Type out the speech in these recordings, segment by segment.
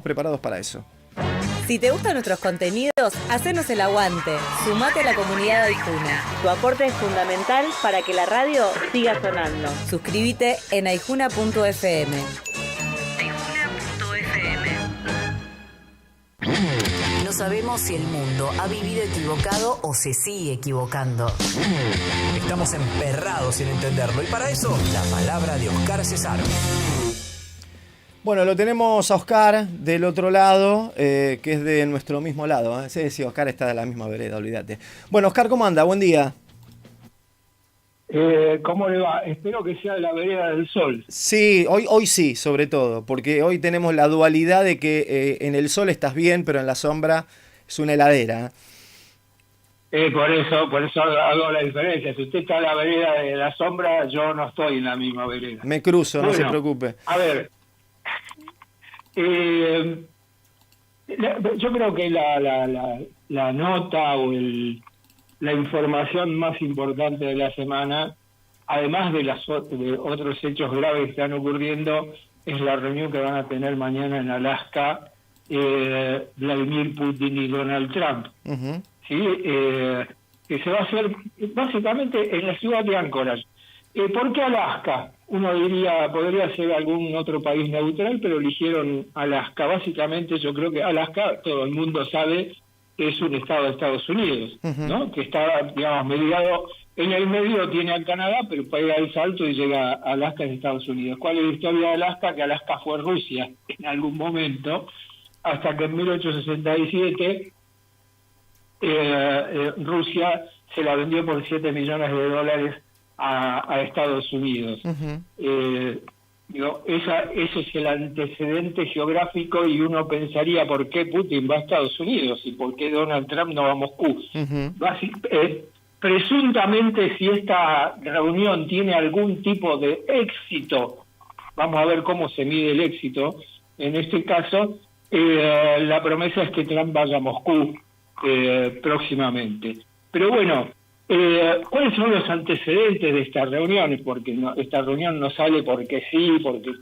Preparados para eso. Si te gustan nuestros contenidos, hacenos el aguante. Sumate a la comunidad de Aijuna. Tu aporte es fundamental para que la radio siga sonando. Suscríbete en aijuna.fm. No sabemos si el mundo ha vivido equivocado o se sigue equivocando. Estamos emperrados sin entenderlo y para eso la palabra de Oscar Cesaro. Bueno, lo tenemos a Oscar del otro lado, que es de nuestro mismo lado. Sí, Oscar está de la misma vereda, olvídate. Bueno, Oscar, ¿cómo anda? Buen día. ¿Cómo le va? Espero que sea de la vereda del sol. Sí, hoy sí, sobre todo, porque hoy tenemos la dualidad de que en el sol estás bien, pero en la sombra es una heladera. Por eso hago la diferencia. Si usted está en la vereda de la sombra, yo no estoy en la misma vereda. Me cruzo, bueno, no se preocupe. A ver, yo creo que la nota o la información más importante de la semana, además de otros hechos graves que están ocurriendo, es la reunión que van a tener mañana en Alaska Vladimir Putin y Donald Trump. Uh-huh. ¿Sí? Que se va a hacer básicamente en la ciudad de Anchorage. ¿Por qué Alaska? Uno diría, podría ser algún otro país neutral, pero eligieron Alaska. Básicamente yo creo que Alaska, todo el mundo sabe que es un estado de Estados Unidos, uh-huh, ¿no? Que está, digamos, mediado, en el medio tiene a Canadá, pero pega el salto y llega a Alaska en Estados Unidos. ¿Cuál es la historia de Alaska? Que Alaska fue Rusia en algún momento, hasta que en 1867 Rusia se la vendió por $7 millones a Estados Unidos. Uh-huh. Ese es el antecedente geográfico y uno pensaría por qué Putin va a Estados Unidos y por qué Donald Trump no va a Moscú. Uh-huh. Presuntamente, si esta reunión tiene algún tipo de éxito, vamos a ver cómo se mide el éxito, en este caso, la promesa es que Trump vaya a Moscú próximamente. Pero bueno, ¿cuáles son los antecedentes de estas reuniones? Porque esta reunión no sale porque sí, porque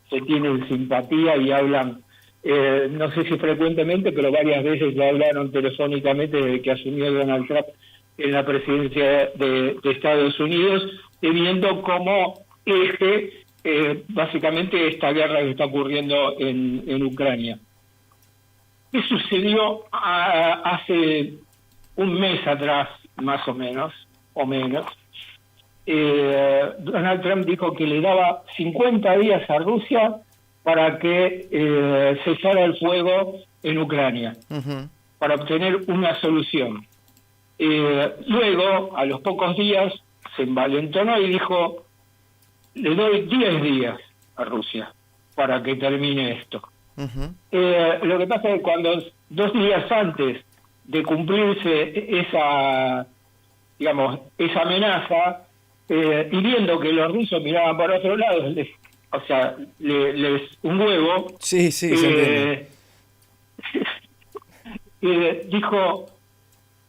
se tienen simpatía y hablan, no sé si frecuentemente, pero varias veces ya hablaron telefónicamente desde que asumió Donald Trump en la presidencia de Estados Unidos, teniendo como eje básicamente esta guerra que está ocurriendo en Ucrania. ¿Qué sucedió hace un mes atrás, más o menos, Donald Trump dijo que le daba 50 días a Rusia para que cesara el fuego en Ucrania, uh-huh, para obtener una solución. Luego, a los pocos días, se envalentonó y dijo, le doy 10 días a Rusia para que termine esto. Uh-huh. Lo que pasa es que cuando 2 días antes de cumplirse esa amenaza, y viendo que los rusos miraban para otro lado, un huevo, sí, dijo,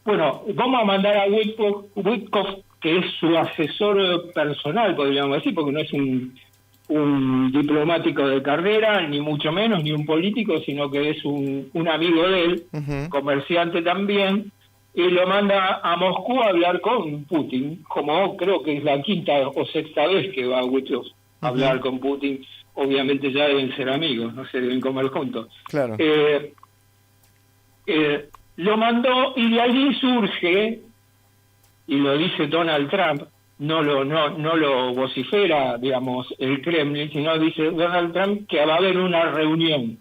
bueno, vamos a mandar a Witkoff, que es su asesor personal, podríamos decir, porque no es un diplomático de carrera, ni mucho menos, ni un político, sino que es un amigo de él, uh-huh, comerciante también, y lo manda a Moscú a hablar con Putin, como creo que es la 5ª o 6ª vez que va a Witkoff a hablar, uh-huh, con Putin. Obviamente ya deben ser amigos, no se deben comer juntos. Claro. Lo mandó y de allí surge, y lo dice Donald Trump, no lo vocifera, digamos, el Kremlin, sino dice Donald Trump que va a haber una reunión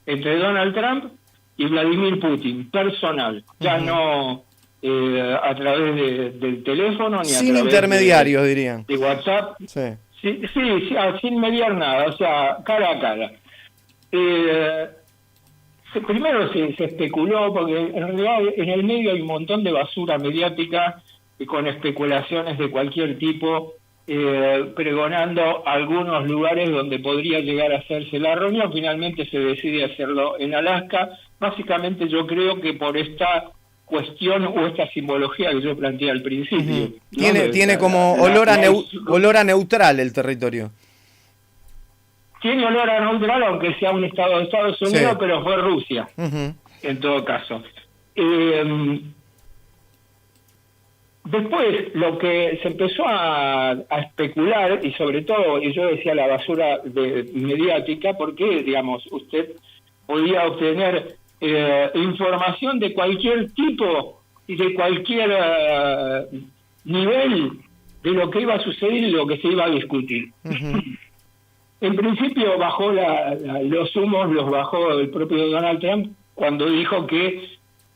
entre Donald Trump y Vladimir Putin, personal, ya uh-huh, no a través del teléfono, ni sin a través intermediarios, dirían. De WhatsApp. Sí, sin mediar nada, o sea, cara a cara. Primero se especuló, porque en realidad en el medio hay un montón de basura mediática con especulaciones de cualquier tipo, pregonando algunos lugares donde podría llegar a hacerse la reunión. Finalmente se decide hacerlo en Alaska. Básicamente yo creo que por esta cuestión o esta simbología que yo planteé al principio. Uh-huh. ¿No? Tiene como olor a neutral el territorio. tiene olor a neutral, aunque sea un estado de Estados Unidos, Sí. pero fue Rusia, en todo caso. Después, lo que se empezó a especular, y sobre todo, y yo decía la basura mediática, porque, digamos, usted podía obtener información de cualquier tipo y de cualquier nivel de lo que iba a suceder y lo que se iba a discutir. En principio bajó los humos, los bajó el propio Donald Trump cuando dijo que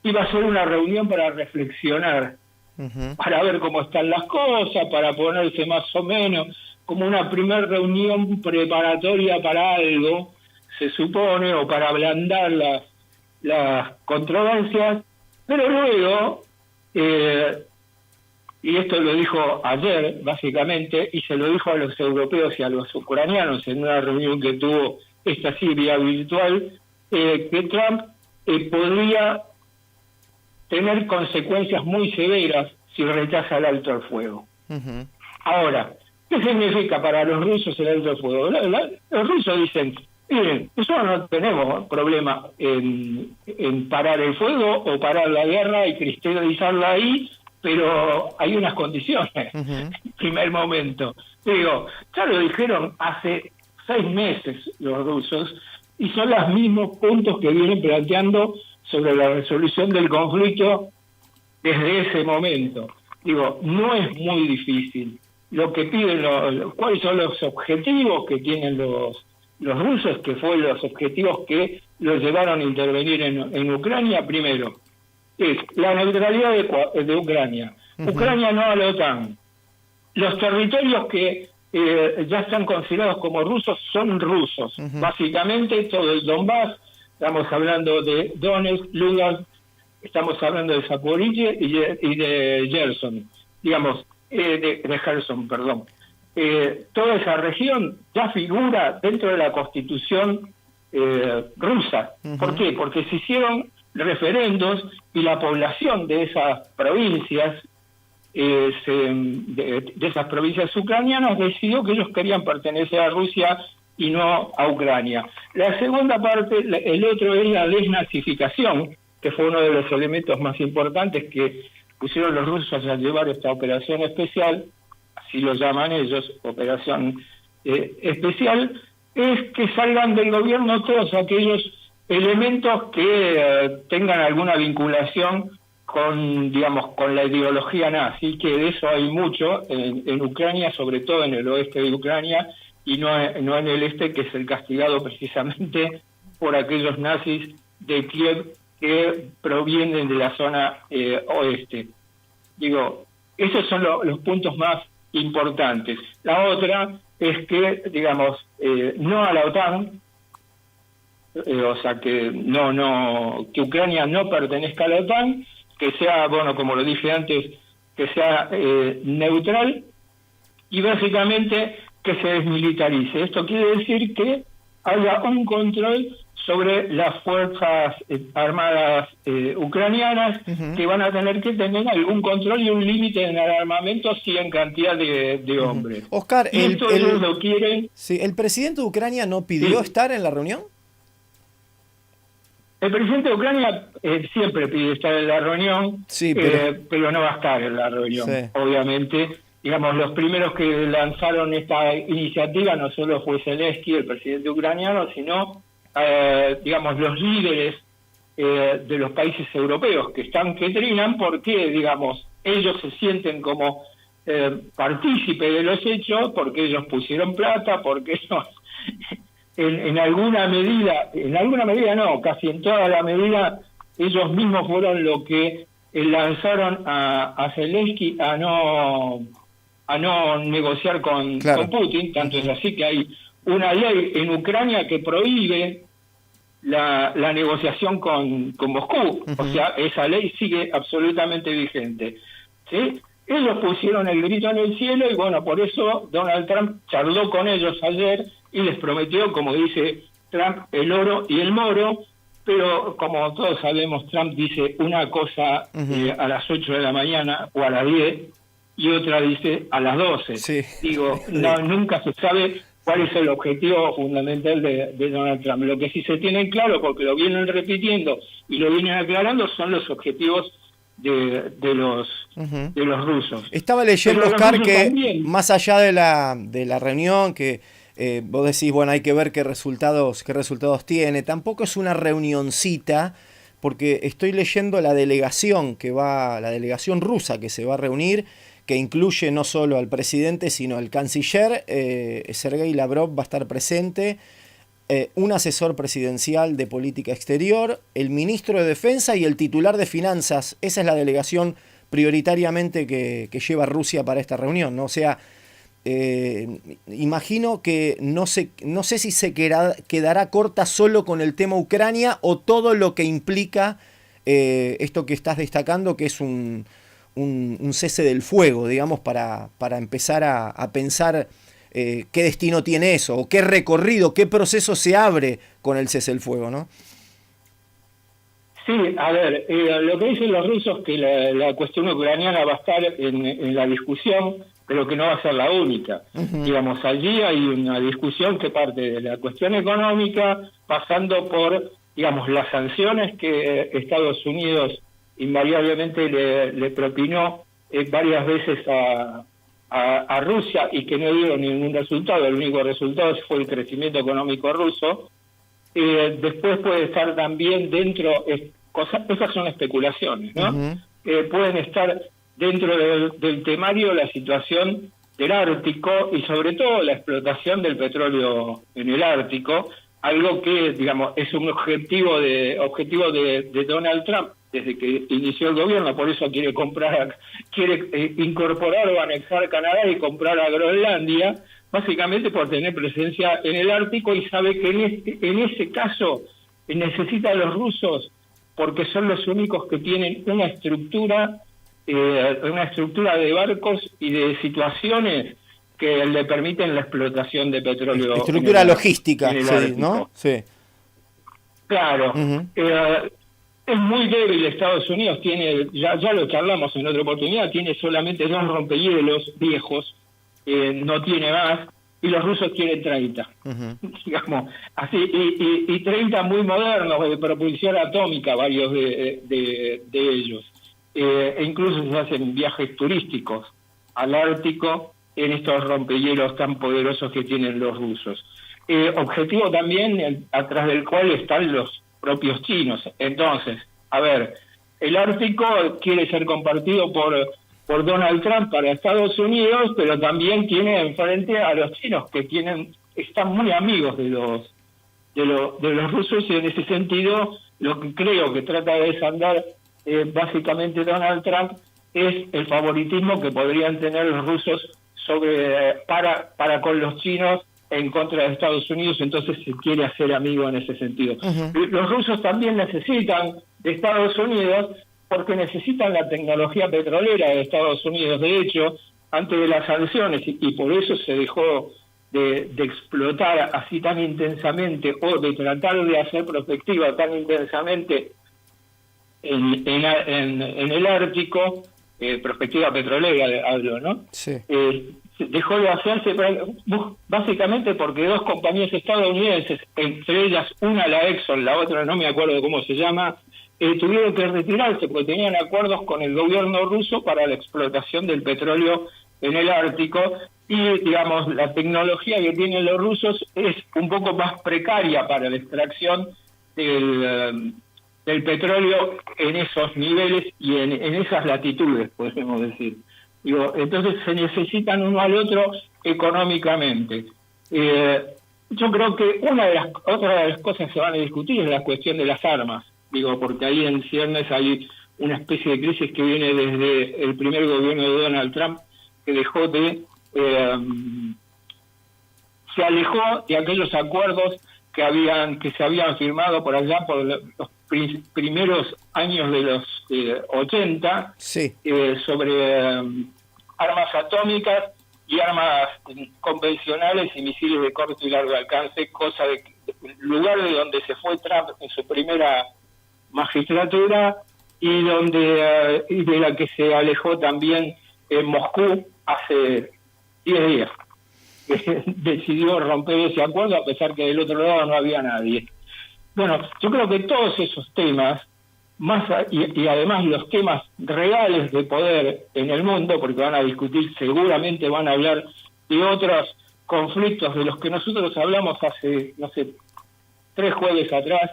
iba a ser una reunión para reflexionar, para ver cómo están las cosas, para ponerse más o menos como una primera reunión preparatoria para algo, se supone, o para ablandar las controversias, pero luego, y esto lo dijo ayer básicamente, y se lo dijo a los europeos y a los ucranianos en una reunión que tuvo esta sí vía virtual, que Trump podría tener consecuencias muy severas si rechaza el alto al fuego. Ahora, ¿qué significa para los rusos el alto al fuego? Los rusos dicen, miren, nosotros no tenemos problema en parar el fuego o parar la guerra y cristalizarla ahí, pero hay unas condiciones en primer momento. Digo, ya lo dijeron hace 6 meses los rusos y son los mismos puntos que vienen planteando sobre la resolución del conflicto desde ese momento. Digo, no es muy difícil. Lo que piden, cuáles son los objetivos que tienen los rusos, que fueron los objetivos que los llevaron a intervenir en Ucrania. Primero, es la neutralidad de Ucrania. Ucrania no a la OTAN. Los territorios que ya están considerados como rusos son rusos. Básicamente todo el Donbass, estamos hablando de Donetsk, Lugansk, estamos hablando de Zaporizhia y de Gerson, digamos, de Gerson, perdón. Toda esa región ya figura dentro de la Constitución rusa. ¿Por qué? Porque se hicieron referendos y la población de esas provincias, de esas provincias ucranianas, decidió que ellos querían pertenecer a Rusia y no a Ucrania. La segunda parte, el otro es la desnazificación, que fue uno de los elementos más importantes que pusieron los rusos a llevar esta operación especial, así lo llaman ellos, operación especial, es que salgan del gobierno todos aquellos elementos que tengan alguna vinculación con, digamos, con la ideología nazi, que de eso hay mucho en Ucrania, sobre todo en el oeste de Ucrania, y no en el este, que es el castigado precisamente por aquellos nazis de Kiev que provienen de la zona oeste. Digo, esos son los puntos más importantes. La otra es que, digamos, no a la OTAN, o sea, que que Ucrania no pertenezca a la OTAN, que sea, bueno, como lo dije antes, que sea neutral y básicamente que se desmilitarice. Esto quiere decir que haya un control sobre las fuerzas armadas ucranianas, que van a tener que tener algún control y un límite en el armamento, sí, en cantidad de hombres. Oscar, y esto ellos lo quieren. Sí, ¿el presidente de Ucrania no pidió estar en la reunión? El presidente de Ucrania siempre pide estar en la reunión, sí, pero no va a estar en la reunión, sí. Obviamente. Digamos, los primeros que lanzaron esta iniciativa no solo fue Zelensky, el presidente ucraniano, sino, digamos, los líderes de los países europeos que trinan porque, digamos, ellos se sienten como partícipes de los hechos, porque ellos pusieron plata, porque ellos... En alguna medida no, casi en toda la medida, ellos mismos fueron los que lanzaron a Zelensky a no negociar con Putin, tanto es así que hay una ley en Ucrania que prohíbe la negociación con Moscú, o sea, esa ley sigue absolutamente vigente, ¿sí? Ellos pusieron el grito en el cielo y bueno, por eso Donald Trump charló con ellos ayer y les prometió, como dice Trump, el oro y el moro, pero como todos sabemos, Trump dice una cosa a las 8 de la mañana o a las 10 y otra dice a las 12. Sí. Digo, nunca se sabe cuál es el objetivo fundamental de Donald Trump. Lo que sí se tiene claro, porque lo vienen repitiendo y lo vienen aclarando, son los objetivos de los rusos. Estaba leyendo, Pero Oscar, los rusos que también, más allá de la reunión, que vos decís, bueno, hay que ver qué resultados tiene, tampoco es una reunioncita, porque estoy leyendo la delegación rusa que se va a reunir, que incluye no solo al presidente, sino al canciller, Sergei Lavrov va a estar presente, un asesor presidencial de política exterior, el ministro de Defensa y el titular de Finanzas. Esa es la delegación prioritariamente que lleva Rusia para esta reunión, ¿no? O sea, imagino que no sé si se quedará corta solo con el tema Ucrania o todo lo que implica esto que estás destacando, que es un cese del fuego, digamos, para empezar a pensar qué destino tiene eso, o qué recorrido, qué proceso se abre con el cese del fuego, ¿no? sí, a ver, lo que dicen los rusos que la cuestión ucraniana va a estar en la discusión, pero que no va a ser la única. Digamos, allí hay una discusión que parte de la cuestión económica, pasando por, digamos, las sanciones que Estados Unidos invariablemente le propinó varias veces a Rusia y que no dio ningún resultado. El único resultado fue el crecimiento económico ruso. Después puede estar también dentro, esas son especulaciones, ¿no? Pueden estar dentro del temario la situación del Ártico y sobre todo la explotación del petróleo en el Ártico, algo que, digamos, es un objetivo de Donald Trump desde que inició el gobierno. Por eso quiere incorporar o anexar Canadá y comprar a Groenlandia, básicamente por tener presencia en el Ártico, y sabe que en ese caso necesita a los rusos porque son los únicos que tienen una estructura de barcos y de situaciones que le permiten la explotación de petróleo. Estructura logística, sí, ¿no? Sí. Claro. Es muy débil Estados Unidos, tiene, ya lo charlamos en otra oportunidad, tiene solamente 2 rompehielos viejos, no tiene más, y los rusos quieren 30. Digamos, así, y 30 muy modernos, de propulsión atómica, varios de ellos. E incluso se hacen viajes turísticos al Ártico en estos rompehielos tan poderosos que tienen los rusos. Objetivo también atrás del cual están los propios chinos. Entonces, a ver, el Ártico quiere ser compartido por Donald Trump para Estados Unidos, pero también tiene enfrente a los chinos, que están muy amigos de los rusos, y en ese sentido lo que creo que trata de desandar básicamente Donald Trump es el favoritismo que podrían tener los rusos para con los chinos en contra de Estados Unidos. Entonces se quiere hacer amigo en ese sentido. Los rusos también necesitan de Estados Unidos porque necesitan la tecnología petrolera de Estados Unidos. De hecho, antes de las sanciones, y por eso se dejó de explotar así tan intensamente, o de tratar de hacer prospectiva tan intensamente en el Ártico, perspectiva petrolera hablo, ¿no? Sí. Dejó de hacerse básicamente porque 2 compañías estadounidenses, entre ellas una la Exxon, la otra no me acuerdo cómo se llama, tuvieron que retirarse porque tenían acuerdos con el gobierno ruso para la explotación del petróleo en el Ártico, y digamos la tecnología que tienen los rusos es un poco más precaria para la extracción del petróleo en esos niveles y en esas latitudes, podemos decir. Entonces se necesitan uno al otro económicamente. Yo creo que otra de las cosas que se van a discutir es la cuestión de las armas, porque ahí en ciernes hay una especie de crisis que viene desde el primer gobierno de Donald Trump, que se alejó de aquellos acuerdos que se habían firmado por allá por los primeros años de los 80, sí, sobre armas atómicas y armas convencionales y misiles de corto y largo alcance, cosa de lugar de donde se fue Trump en su primera magistratura y de la que se alejó también en Moscú hace 10 días. decidió romper ese acuerdo a pesar que del otro lado no había nadie. Bueno, yo creo que todos esos temas, y además los temas reales de poder en el mundo, porque van a discutir, seguramente van a hablar de otros conflictos de los que nosotros hablamos hace, no sé, 3 jueves atrás,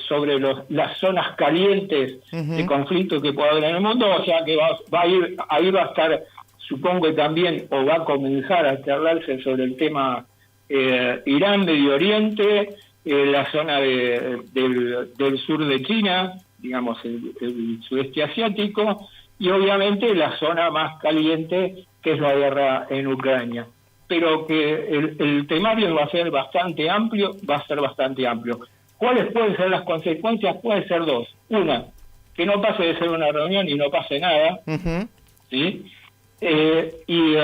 sobre las zonas calientes de conflicto que puede haber en el mundo, o sea que ahí va a estar, supongo también, o va a comenzar a charlarse sobre el tema Irán, Medio Oriente, la zona del sur de China, digamos el sudeste asiático, y obviamente la zona más caliente que es la guerra en Ucrania. Pero que el temario va a ser bastante amplio. ¿Cuáles pueden ser las consecuencias? Pueden ser 2. Una, que no pase de ser una reunión y no pase nada, ¿sí? Y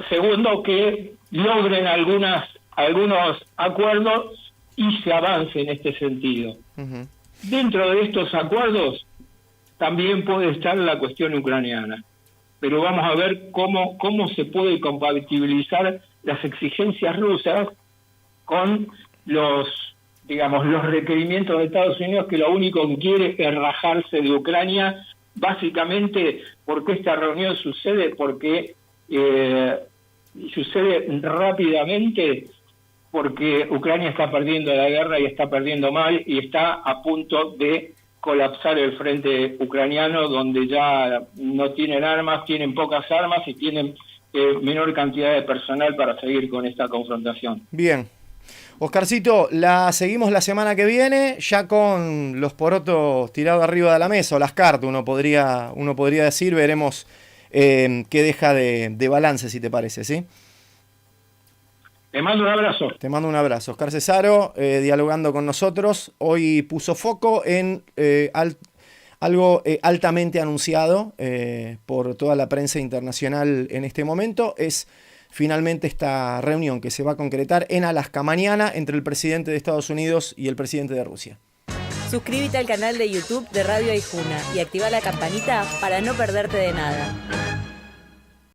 segundo, que logren algunos acuerdos y se avance en este sentido. Dentro de estos acuerdos también puede estar la cuestión ucraniana, pero vamos a ver cómo se puede compatibilizar las exigencias rusas con los requerimientos de Estados Unidos, que lo único que quiere es rajarse de Ucrania, básicamente porque esta reunión sucede rápidamente, porque Ucrania está perdiendo la guerra y está perdiendo mal y está a punto de colapsar el frente ucraniano, donde ya no tienen armas, tienen pocas armas y tienen menor cantidad de personal para seguir con esta confrontación. Bien. Oscarcito, la seguimos la semana que viene, ya con los porotos tirados arriba de la mesa, o las cartas, uno podría decir, veremos qué deja de balance, si te parece, ¿sí? Te mando un abrazo. Te mando un abrazo. Oscar Cesaro, dialogando con nosotros, hoy puso foco en algo altamente anunciado por toda la prensa internacional en este momento, es finalmente esta reunión que se va a concretar en Alaska mañana entre el presidente de Estados Unidos y el presidente de Rusia. Suscríbete al canal de YouTube de Radio Aijuna y activa la campanita para no perderte de nada.